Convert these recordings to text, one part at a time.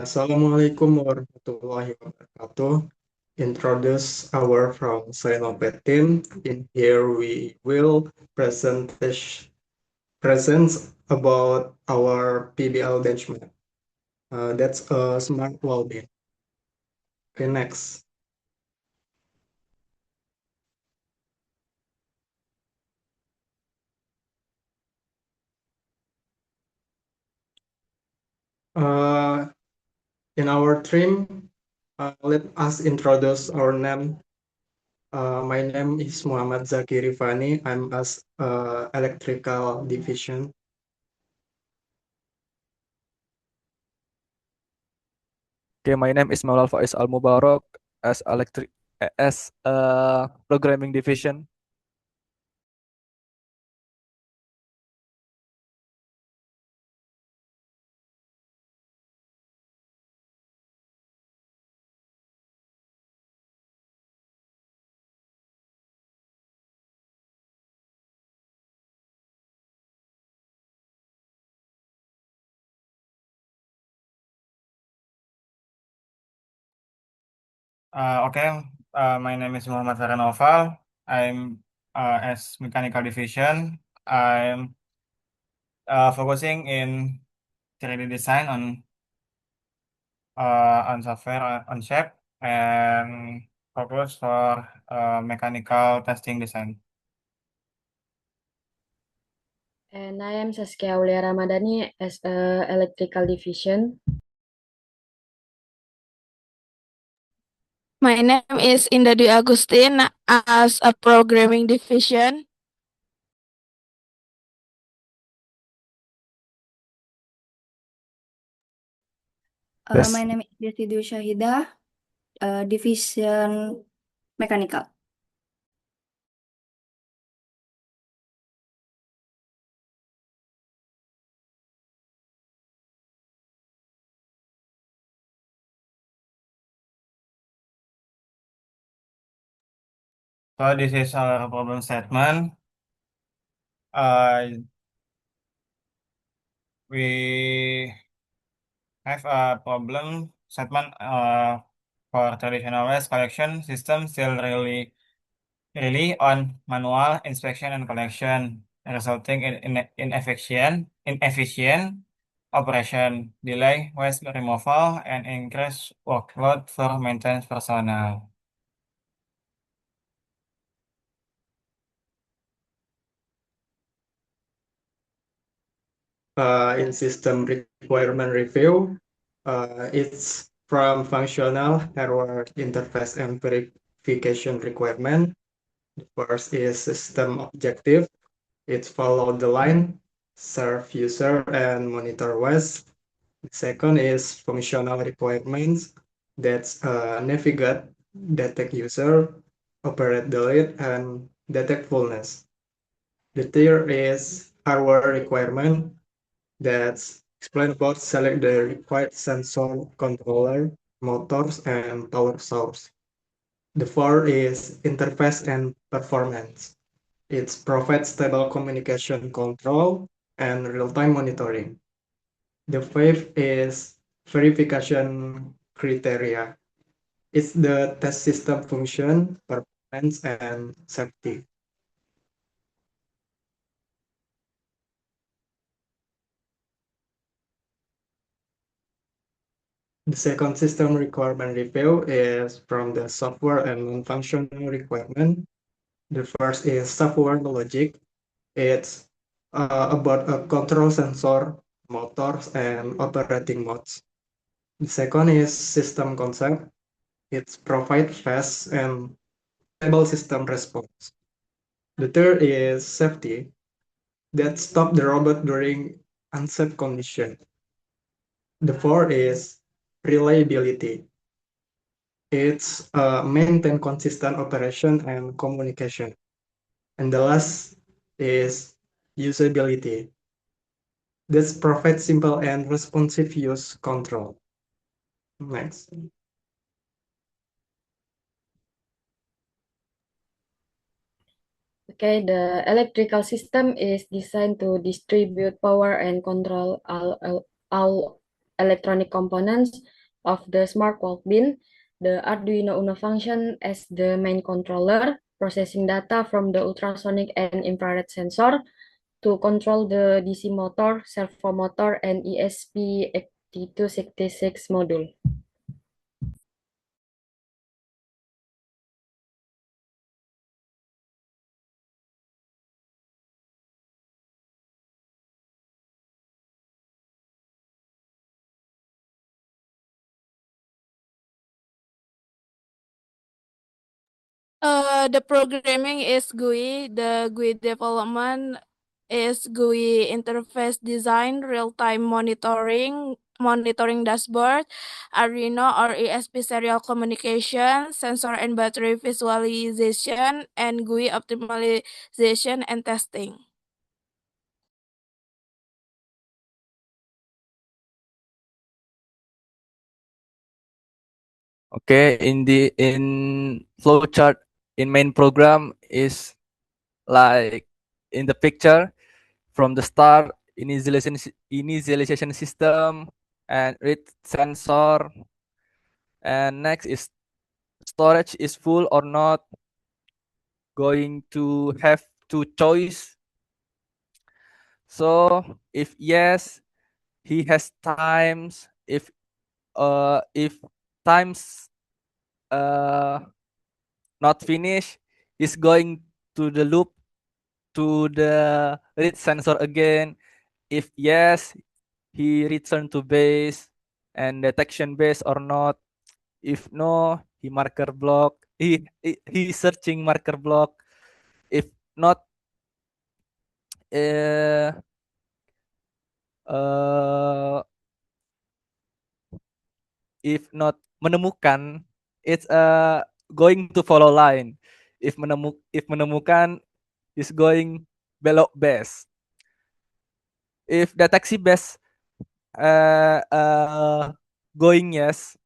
Assalamualaikum warahmatullahi wabarakatuh. Introduce our from Sinopet team. In here we will present about our PBL benchmark. That's a smart well-being. Okay, next. Uh, in our team, let us introduce our name. My name is Muhammad Zaki Rifani. I'm as electrical division. Okay, my name is Maulal Faiz Al Mubarak as programming division. My name is Muhammad Faranoval. I'm as mechanical division. I'm focusing in 3D design on software on Shape and focus for mechanical testing design. And I am Saskia Aulia Ramadhani as a electrical division. My name is Indah Dwi Agustin as a programming division. Yes. My name is Desi Dwi Syahidah, division mechanical. So this is our problem statement. We have a problem statement for traditional waste collection system still really on manual inspection and collection, resulting in inefficient operation, delay waste removal, and increased workload for maintenance personnel. In system requirement review, it's from functional, hardware interface, and verification requirement. The first is system objective. It follow the line, serve user, and monitor OS. The second is functional requirements. That's navigate, detect user, operate delete, and detect fullness. The third is hardware requirement. That's explain about select the required sensor, controller, motors, and power source. The fourth is interface and performance. It provides stable communication control and real-time monitoring. The fifth is verification criteria. It's the test system function, performance, and safety. The second system requirement review is from the software and non-functional requirement. The first is software logic. It's about a control sensor, motors, and operating modes. The second is system concept. It provides fast and stable system response. The third is safety. That stop the robot during unsafe condition. The fourth is reliability. It's maintain consistent operation and communication. And the last is usability. This provides simple and responsive use control. Next. Okay, the electrical system is designed to distribute power and control all electronic components of the smart wall bin. The Arduino Uno function as the main controller, processing data from the ultrasonic and infrared sensor to control the DC motor, servo motor, and ESP8266 module. The programming is GUI. The GUI development is GUI interface design, real-time monitoring dashboard, Arduino or ESP serial communication, sensor and battery visualization, and GUI optimization and testing. Okay, in flowchart in main program is like in the picture from the start initialization system and read sensor, and next is storage is full or not, going to have two choice. So if yes, he has times. If times not finished, is going to the loop to the read sensor again. If yes, he return to base and detection base or not. If no, he marker block. He searching marker block. If not, uh, uh, if not menemukan, it's going to follow line. If menemukan is going belok base. If deteksi base going yes,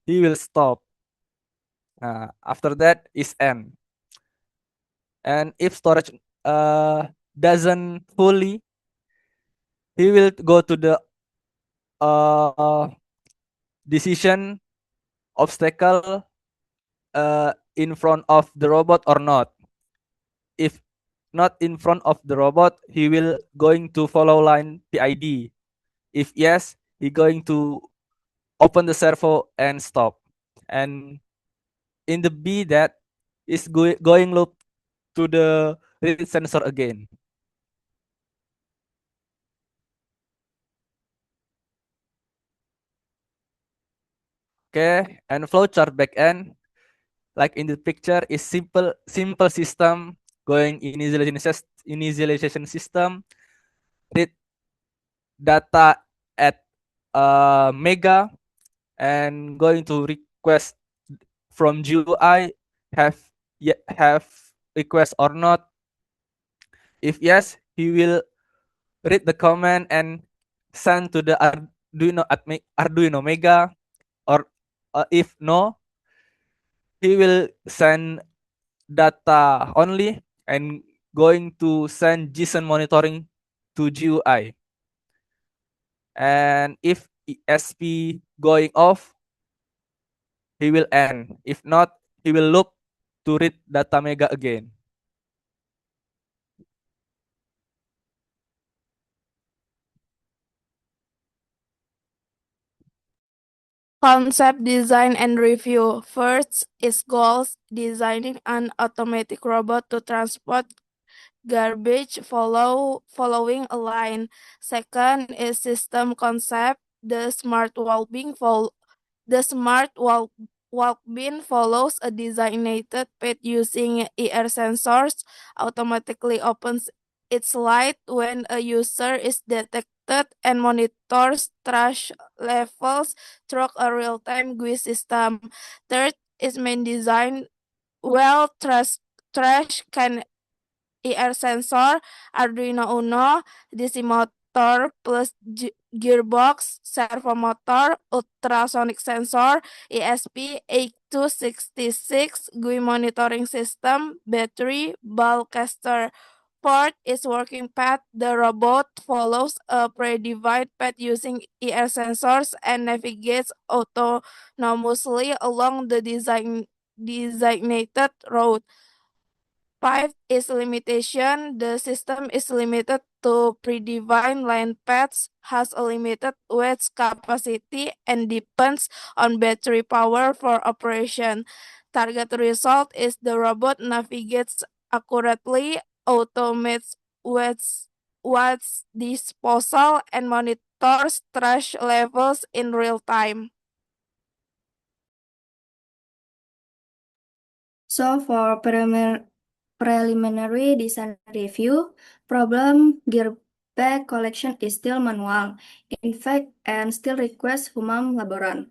he will stop. After that is end. And if storage doesn't fully, he will go to the decision obstacle in front of the robot or not. If not in front of the robot, he will going to follow line PID. If yes, he going to open the servo and stop. And in the B, that is going loop to the read sensor again. Okay, and flowchart backend, like in the picture, is simple system going initialization system, read data at mega, and going to request from GUI have request or not. If yes, he will read the command and send to the Arduino Mega, or if no, he will send data only and going to send JSON monitoring to GUI. And if ESP going off, he will end. If not, he will loop to read data mega again. Concept design and review. First is goals, designing an automatic robot to transport garbage following a line. Second is system concept. The smart wall bin follows a designated path using ER sensors, automatically opens its light when a user is detected, and monitors trash levels through a real-time GUI system. Third is main design. Well, trash can ER sensor, Arduino Uno, DC motor plus gearbox, servo motor, ultrasonic sensor, ESP8266, GUI monitoring system, battery, ball caster. Fourth is working path. The robot follows a predefined path using ER sensors and navigates autonomously along the designated route. Five is limitation. The system is limited to predefined line paths, has a limited weight capacity, and depends on battery power for operation. Target result is the robot navigates accurately, automates waste disposal, and monitors trash levels in real time. So for preliminary design review, problem gearback collection is still manual, in fact, and still requires human laboran.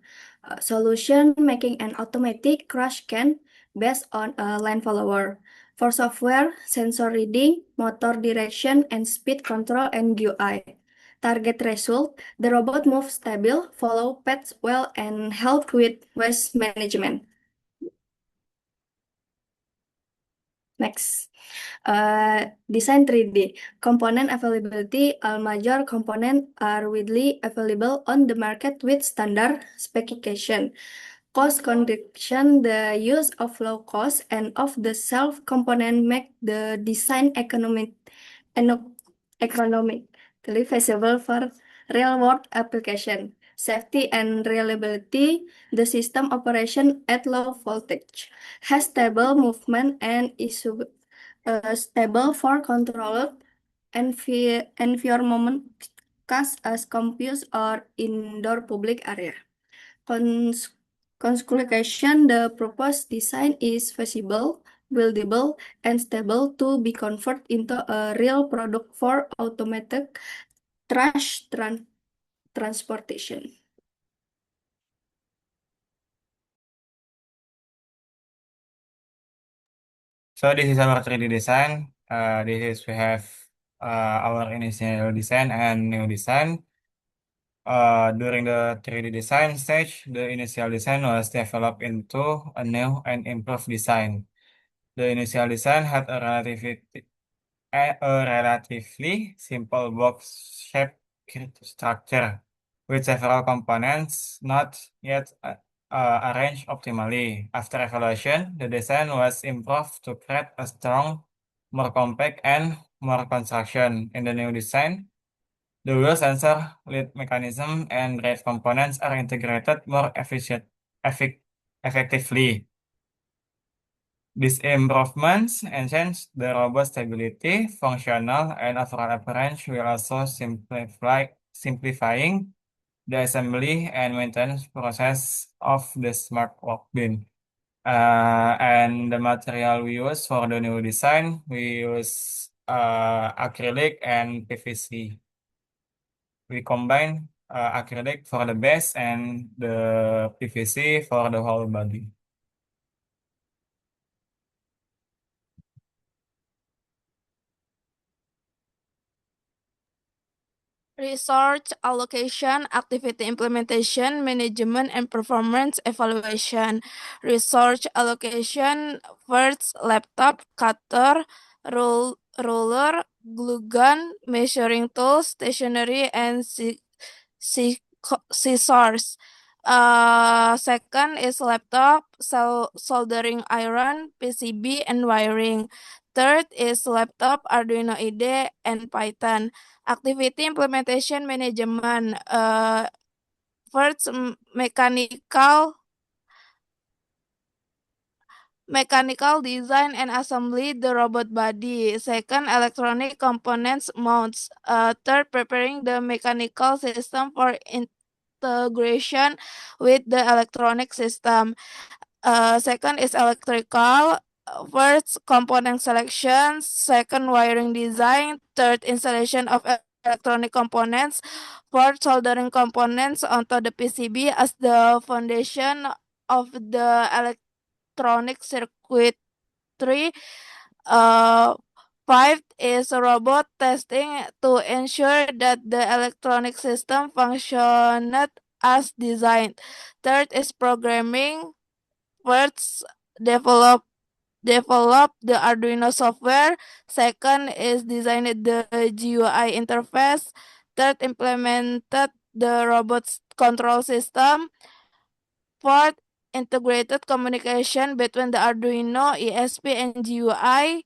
Solution making an automatic crash can based on a line follower. For software, sensor reading, motor direction, and speed control and GUI. Target result, the robot moves stable, follow paths well, and help with waste management. Next, design 3D. Component availability. All major components are widely available on the market with standard specification. Cost condition, the use of low cost and off-the-shelf component make the design economically feasible for real-world application. Safety and reliability, the system operation at low voltage, has stable movement and is stable for controlled environment as campus or indoor public area. Conclusion, the proposed design is feasible, buildable, and stable to be converted into a real product for automated trash transportation. So this is our 3D design. This is we have our initial design and new design. During the 3D design stage, the initial design was developed into a new and improved design. The initial design had a relatively simple box-shaped structure with several components not yet arranged optimally. After evaluation, the design was improved to create a strong, more compact, and more construction. In the new design, the wheel sensor, lead mechanism, and drive components are integrated more effectively. These improvements enhance the robot stability, functional, and overall appearance while also simplifying the assembly and maintenance process of the smart work bin. And the material we use for the new design, we use acrylic and PVC. We combine acrylic for the base and the PVC for the whole body. Resource allocation, activity implementation, management, and performance evaluation. Resource allocation, first laptop, cutter, ruler, glue gun, measuring tools, stationery, and scissors. Second is laptop, soldering iron, PCB, and wiring. Third is laptop, Arduino IDE, and Python. Activity implementation management. First, mechanical design and assembly the robot body. Second, electronic components mounts. Third, preparing the mechanical system for integration with the electronic system. Second is electrical. First, component selection. Second, wiring design. Third, installation of electronic components. Fourth, soldering components onto the PCB as the foundation of the electronic circuitry. Five is robot testing to ensure that the electronic system functioned as designed. Third is programming. First, develop develop the Arduino software. Second is designed the GUI interface. Third, implemented the robot's control system. Fourth, integrated communication between the Arduino, ESP, and GUI.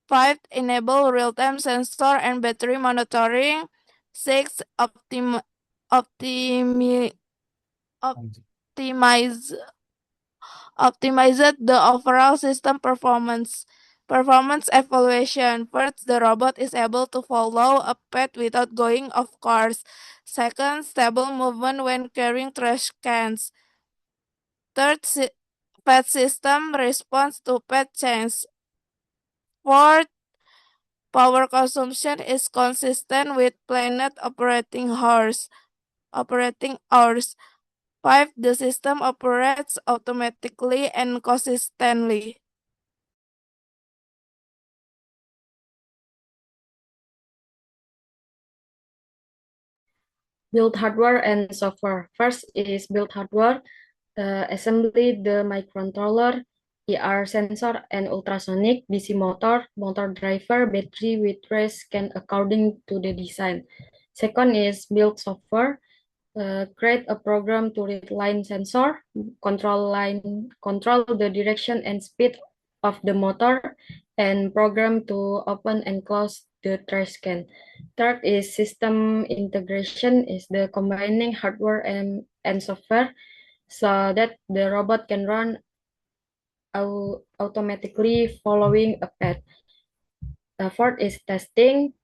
Five, enable real-time sensor and battery monitoring. Six, optimized the overall system performance. Performance evaluation. First, the robot is able to follow a path without going off course. Second, stable movement when carrying trash cans. Third, path system response to path change. Fourth, power consumption is consistent with planned operating hours. Five, the system operates automatically and consistently. Build hardware and software. First is build hardware, assembly the microcontroller, ER sensor, and ultrasonic DC motor, motor driver, battery with trace scan according to the design. Second is build software. Create a program to read line sensor, control the direction and speed of the motor, and program to open and close the trash can. Third is system integration, is the combining hardware and software so that the robot can run automatically following a path. Fourth is testing.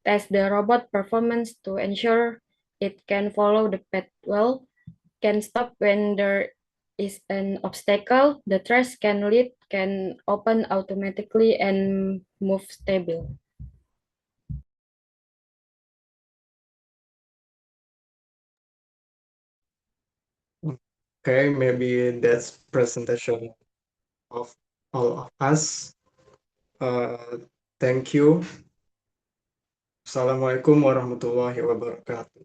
Test the robot performance to ensure it can follow the path well, can stop when there is an obstacle, the trash can lid can open automatically and move stable. Okay, maybe that's presentation of all of us. Thank you. Assalamualaikum warahmatullahi wabarakatuh.